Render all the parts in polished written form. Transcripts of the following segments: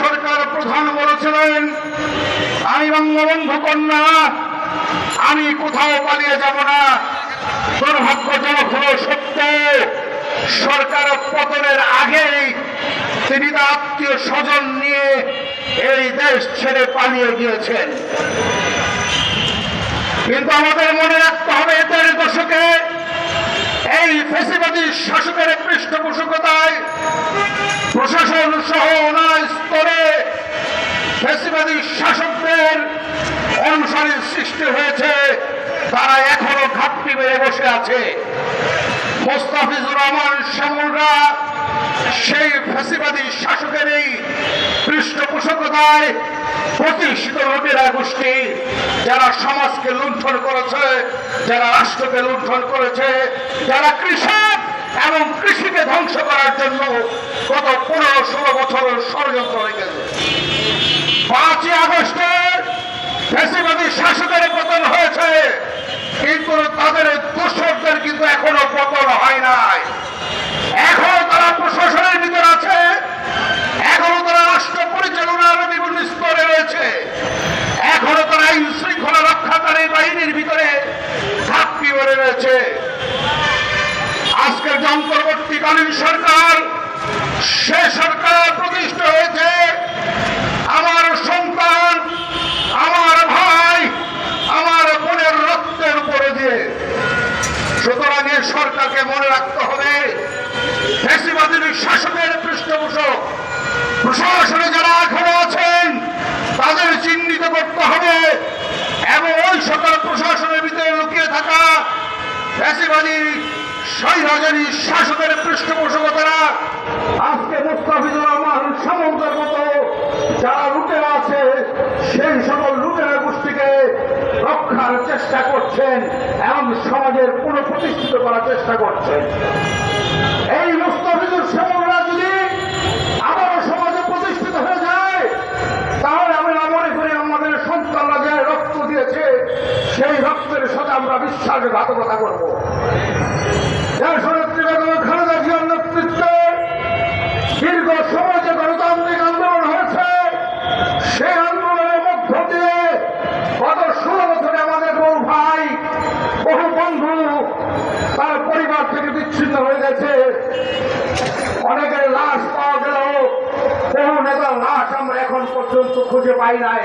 সরকার প্রধান বলেছিলেন, আমি বঙ্গবন্ধু কন্যা, আমি কোথাও পালিয়ে যাব না। দুর্ভাগ্যজনক হলো সত্য, সরকার পতনের আগেই তিনি তার আত্মীয় স্বজন নিয়ে এই দেশ ছেড়ে পালিয়ে গিয়েছেন। কিন্তু আমাদের মনে রাখতে হবে, ১৩ দশকে এই ফ্যাসিবাদী শাসকের পৃষ্ঠপোষকতায় প্রশাসন সহ নানা স্তরে ফ্যাসিবাদী শাসকদের অনুসারীর সৃষ্টি হয়েছে। তারা এখনো ঘাপটি মেরে বসে আছে। মোস্তাফিজুর রহমান শ্যামলরা সেই ফ্যাসিবাদী শাসকের এই পৃষ্ঠপোষকতায় প্রতিষ্ঠিত লুটেরা গোষ্ঠী, যারা সমাজকে লুণ্ঠন করেছে, যারা রাষ্ট্রকে লুণ্ঠন করেছে, যারা কৃষক এবং কৃষিকে ধ্বংস করার জন্য গত ১৫-১৬ বছরের ষড়যন্ত্র হয়ে গেছে। ৫ই আগস্টের ফ্যাসিবাদী শাসকের পতন হয়েছে, কিন্তু তাদের দোষরদের কিন্তু এখনো পতন হয় নাই। এখনো তারা প্রশাসনের ভিতরে আছে, এখনো তারা রাষ্ট্র পরিচালনার বিভিন্ন স্তরে রয়েছে, এখনো তারা আইন শৃঙ্খলা রক্ষাকারী বাহিনীর ভিতরে ঘাপটি মেরে রয়েছে। আজকের যে অন্তর্বর্তীকালীন সরকার, সে সরকার প্রতিষ্ঠা হয়েছে আমার সন্তান, আমার ভাই, আমার বোনের রক্তের উপরে দিয়ে। সুতরাং এই সরকারকে মনে রাখতে হবে, ফ্যাসিবাদী শাসকের পৃষ্ঠপোষক প্রশাসনে যারা এখনো আছেন তাদের চিহ্নিত করতে হবে, এবং ওই সকল প্রশাসনের ভিতরে লুকিয়ে থাকা ফ্যাসিবাদী স্বৈরাচারী শাসকের পৃষ্ঠপোষকতারা আজকে মোস্তাফিজুর রহমান শ্যামলদের মতো যারা লুটেরা আছে, সেই সকল লুটেরা গোষ্ঠীকে রক্ষার চেষ্টা করছেন এবং সমাজের পুনঃপ্রতিষ্ঠিত করার চেষ্টা করছেন। এই মোস্তাফিজুর শ্যামলরা যদি আবারও সমাজে প্রতিষ্ঠিত হয়ে যায়, তাহলে আমরা মনে করি আমাদের সন্তানরা যে রক্ত দিয়েছে, সেই রক্তের সাথে আমরা বিশ্বাসঘাতকতা করব। দেশনেত্রী বেগম খালেদা জিয়ার নেতৃত্বে দীর্ঘ সময় যে গণতান্ত্রিক আন্দোলন হয়েছে, সেই আন্দোলনের মধ্য দিয়ে গত 16 বছরে আমাদের বহু ভাই, বহু বন্ধু তার পরিবার থেকে বিচ্ছিন্ন হয়ে গেছে। অনেকের লাশ পাওয়া গেল, বহু নেতার লাশ আমরা এখন পর্যন্ত খুঁজে পাই নাই।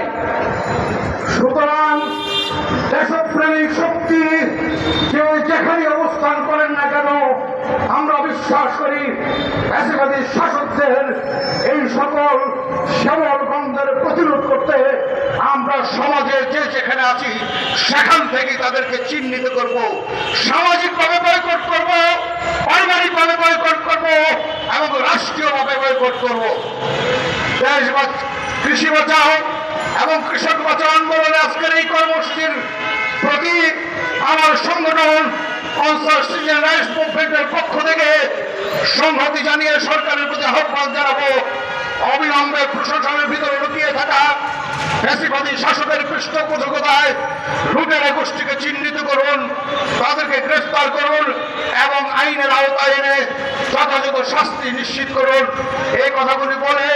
সুতরাং দেশপ্রেমিক শক্তি যে যেখানে অবস্থান করেন না কেন, আমরা বিশ্বাস করি ফ্যাসিবাদী শাসকদের এই সকল শ্যামল গন্ধের প্রতিরোধ করতে আমরা সমাজে যে যেখানে আছি সেখান থেকে তাদেরকে চিহ্নিত করব, সামাজিকভাবে বয়কট করব, পারিবারিকভাবে বয়কট করব এবং রাষ্ট্রীয়ভাবে বয়কট করব। দেশ কৃষি বাঁচাও এবং কৃষক বাঁচাও আন্দোলনে আজকের এই কর্মসূচির প্রতি আমার সংগঠন কনসার্ট সিটিজেন রাইটস মুভমেন্টের পক্ষ থেকে সংহতি জানিয়ে সরকারের প্রতি আহ্বান জানাবো, অবিলম্বে প্রশাসনের ভিতরে লুকিয়ে থাকা ফ্যাসিবাদী শাসকের পৃষ্ঠপোষকতায় লুটেরা গোষ্ঠীকে চিহ্নিত করুন, তাদেরকে গ্রেফতার করুন এবং আইনের আওতায় এনে যথাযথ শাস্তি নিশ্চিত করুন। এই কথাগুলি বলে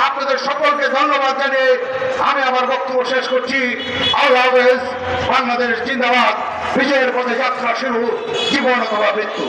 আপনাদের সকলকে ধন্যবাদ জানিয়ে আমি আমার বক্তব্য শেষ করছি। আল্লাহ হাফেজ। বাংলাদেশ জিন্দাবাদ। বিজয়ের পথে যাত্রা শুরু, জীবন অথবা মৃত্যু।